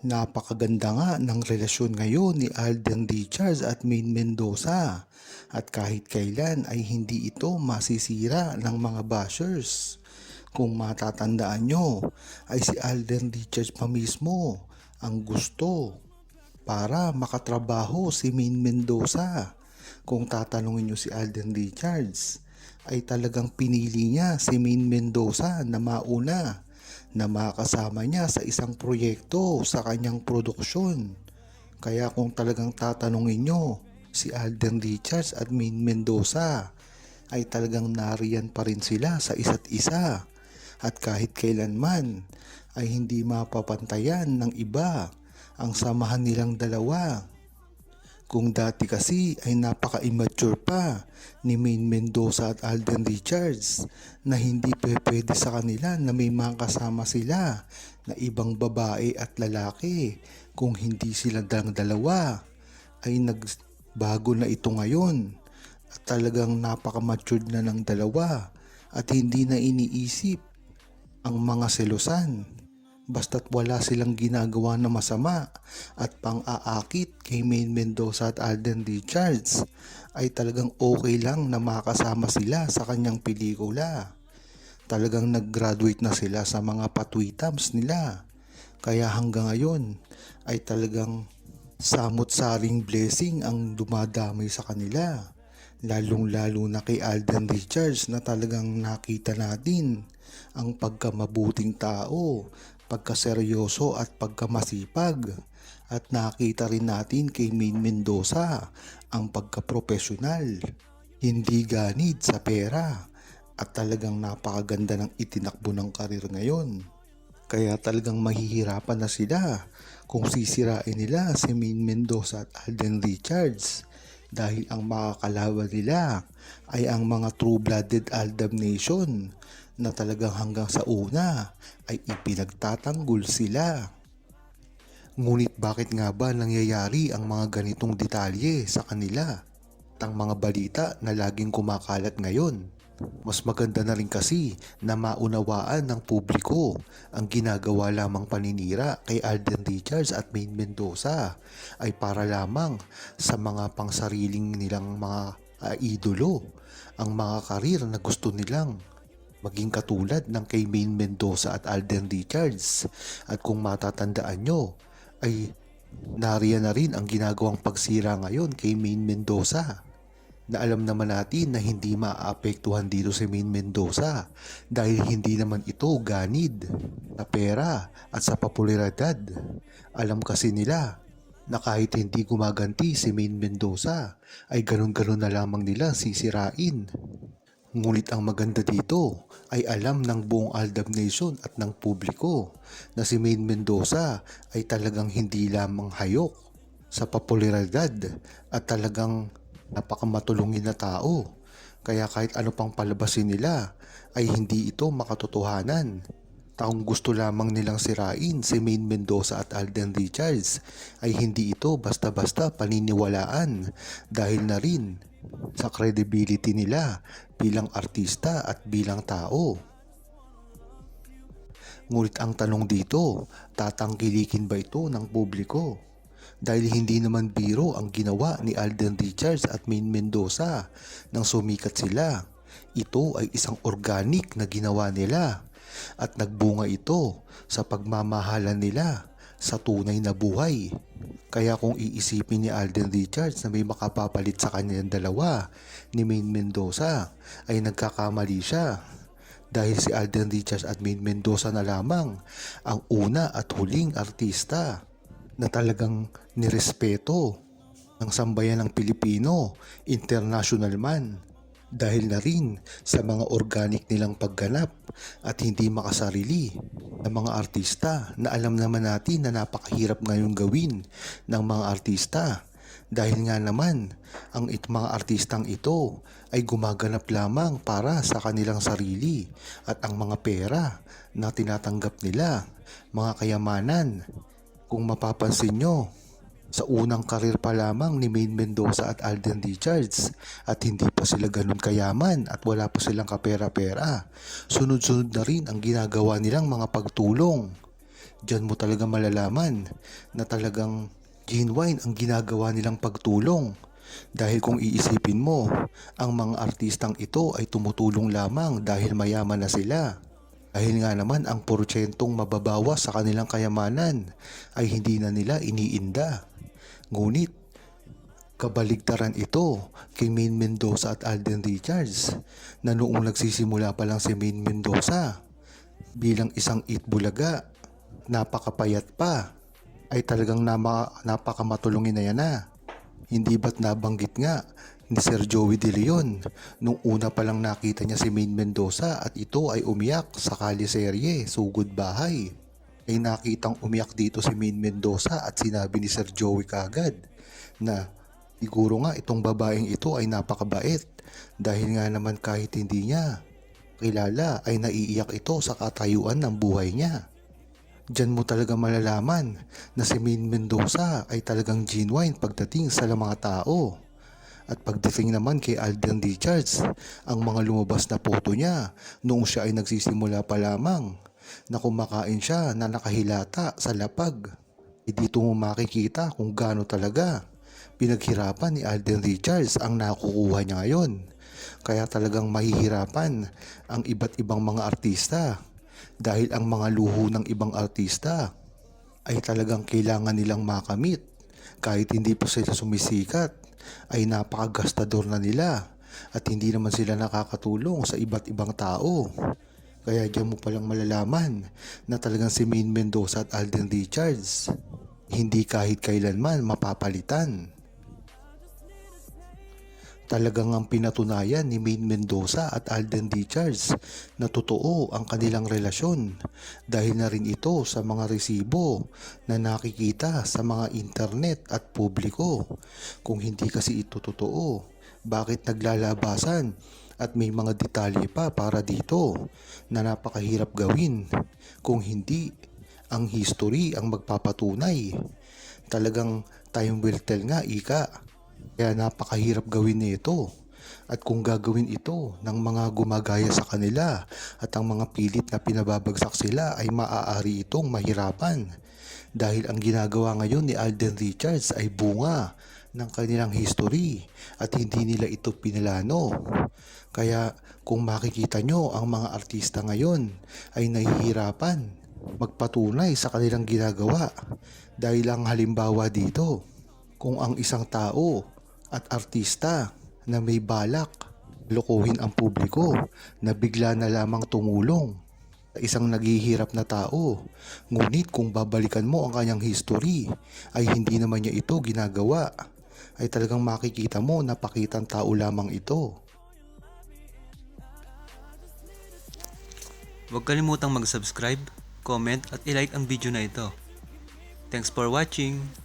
Napakaganda nga ng relasyon ngayon ni Alden Richards at Maine Mendoza at kahit kailan ay hindi ito masisira ng mga bashers. Kung matatandaan nyo ay si Alden Richards pa mismo ang gusto para makatrabaho si Maine Mendoza. Kung tatanungin nyo si Alden Richards ay talagang pinili niya si Maine Mendoza na mauna na makasama niya sa isang proyekto sa kanyang produksyon. Kaya kung talagang tatanungin nyo si Alden Richards at Maine Mendoza ay talagang nariyan pa rin sila sa isa't isa at kahit kailanman ay hindi mapapantayan ng iba ang samahan nilang dalawa. Kung dati kasi ay napaka-immature pa ni Maine Mendoza at Alden Richards na hindi pwede sa kanila na may mga kasama sila na ibang babae at lalaki. Kung hindi sila dalawa ay nagbago na ito ngayon at talagang napaka-matured na ng dalawa at hindi na iniisip ang mga selusan. Basta't wala silang ginagawa na masama at pang-aakit kay Maine Mendoza at Alden Richards ay talagang okay lang na makasama sila sa kanyang pelikula. Talagang nag-graduate na sila sa mga patwitams nila. Kaya hanggang ngayon ay talagang samot-saring blessing ang dumadamay sa kanila. Lalong-lalo na kay Alden Richards na talagang nakita natin ang pagkamabuting tao, pagkaseryoso at pagkamasipag. At nakita rin natin kay Maine Mendoza ang pagkaprofesyonal, hindi ganid sa pera at talagang napakaganda ng itinakbo ng karir ngayon. Kaya talagang mahihirapan na sila kung sisirain nila si Maine Mendoza at Alden Richards dahil ang makakalaban nila ay ang mga true-blooded Aldab Nation na talagang hanggang sa una ay ipinagtatanggol sila. Ngunit bakit nga ba nangyayari ang mga ganitong detalye sa kanila? Ang mga balita na laging kumakalat ngayon. Mas maganda na rin kasi na maunawaan ng publiko ang ginagawa lamang paninira kay Alden Richards at Maine Mendoza ay para lamang sa mga pangsariling nilang mga idolo, ang mga karir na gusto nilang maging katulad ng kay Maine Mendoza at Alden Richards. At kung matatandaan nyo ay nariyan na rin ang ginagawang pagsira ngayon kay Maine Mendoza na alam naman natin na hindi maaapektuhan dito si Maine Mendoza dahil hindi naman ito ganid sa pera at sa popularidad. Alam kasi nila na kahit hindi gumaganti si Maine Mendoza ay ganun-ganun na lamang nila sisirain. Ngunit ang maganda dito ay alam ng buong Aldab Nation at ng publiko na si Maine Mendoza ay talagang hindi lamang hayok sa popularidad at talagang napakamatulungin na tao. Kaya kahit ano pang palabasin nila ay hindi ito makatotohanan. Taong gusto lamang nilang sirain si Maine Mendoza at Alden Richards ay hindi ito basta-basta paniniwalaan dahil na rin sa credibility nila bilang artista at bilang tao. Ngunit ang tanong dito, tatangkilikin ba ito ng publiko? Dahil hindi naman biro ang ginawa ni Alden Richards at Maine Mendoza nang sumikat sila. Ito ay isang organic na ginawa nila at nagbunga ito sa pagmamahalan nila sa tunay na buhay. Kaya kung iisipin ni Alden Richards na may makapapalit sa kanyang dalawa ni Maine Mendoza ay nagkakamali siya. Dahil si Alden Richards at Maine Mendoza na lamang ang una at huling artista na talagang nirespeto ng sambayan ng Pilipino, international man, dahil na rin sa mga organic nilang pagganap at hindi makasarili ng mga artista na alam naman natin na napakahirap ngayon gawin ng mga artista. Dahil nga naman ang mga artistang ito ay gumaganap lamang para sa kanilang sarili at ang mga pera na tinatanggap nila, mga kayamanan. Kung mapapansin nyo, sa unang karir pa lamang ni Maine Mendoza at Alden Richards at hindi pa sila ganun kayaman at wala pa silang kapera-pera, sunod-sunod na rin ang ginagawa nilang mga pagtulong. Diyan mo talaga malalaman na talagang genuine ang ginagawa nilang pagtulong. Dahil kung iisipin mo, ang mga artistang ito ay tumutulong lamang dahil mayaman na sila. Dahil nga naman ang porsyentong mababawas sa kanilang kayamanan ay hindi na nila iniinda. Ngunit kabaligtaran ito kay Maine Mendoza at Alden Richards na noong nagsisimula pa lang si Maine Mendoza bilang isang itbulaga, napakapayat pa, ay talagang napakamatulungin na yan na. Hindi ba't nabanggit nga ni Sir Joey De Leon nung una pa lang nakita niya si Maine Mendoza at ito ay umiyak sa kaliserye, Sugod Bahay. Ay nakitang umiyak dito si Maine Mendoza at sinabi ni Sir Joey kagad na siguro nga itong babaeng ito ay napakabait dahil nga naman kahit hindi niya kilala ay naiiyak ito sa katayuan ng buhay niya. Diyan mo talaga malalaman na si Maine Mendoza ay talagang genuine pagdating sa mga tao. At pagdating naman kay Alden Richards, ang mga lumabas na photo niya noong siya ay nagsisimula pa lamang na kumakain siya na nakahilata sa lapag. Dito mo makikita kung gaano talaga pinaghirapan ni Alden Richards ang nakukuha niya ngayon. Kaya talagang mahihirapan ang iba't ibang mga artista dahil ang mga luho ng ibang artista ay talagang kailangan nilang makamit. Kahit hindi po sila sumisikat ay napakagastador na nila at hindi naman sila nakakatulong sa iba't ibang tao. Kaya diyan mo palang malalaman na talagang si Maine Mendoza at Alden Richards hindi kahit kailanman mapapalitan. Talagang ang pinatunayan ni Maine Mendoza at Alden Richards na totoo ang kanilang relasyon dahil na rin ito sa mga resibo na nakikita sa mga internet at publiko. Kung hindi kasi ito totoo, bakit naglalabasan at may mga detalye pa para dito na napakahirap gawin kung hindi ang history ang magpapatunay. Talagang time will tell nga, ika. Kaya napakahirap gawin nito. At kung gagawin ito ng mga gumagaya sa kanila at ang mga pilit na pinababagsak sila ay maaari itong mahirapan. Dahil ang ginagawa ngayon ni Alden Richards ay bunga ng kanilang history at hindi nila ito pinalano. Kaya kung makikita nyo ang mga artista ngayon ay nahihirapan magpatunay sa kanilang ginagawa. Dahil ang halimbawa dito, kung ang isang tao at artista na may balak lokohin ang publiko na bigla na lamang tumulong sa isang naghihirap na tao. Ngunit kung babalikan mo ang kanyang history ay hindi naman niya ito ginagawa, ay talagang makikita mo na pakitang tao lamang ito. Huwag kalimutang mag-subscribe, comment at ilike ang video na ito. Thanks for watching!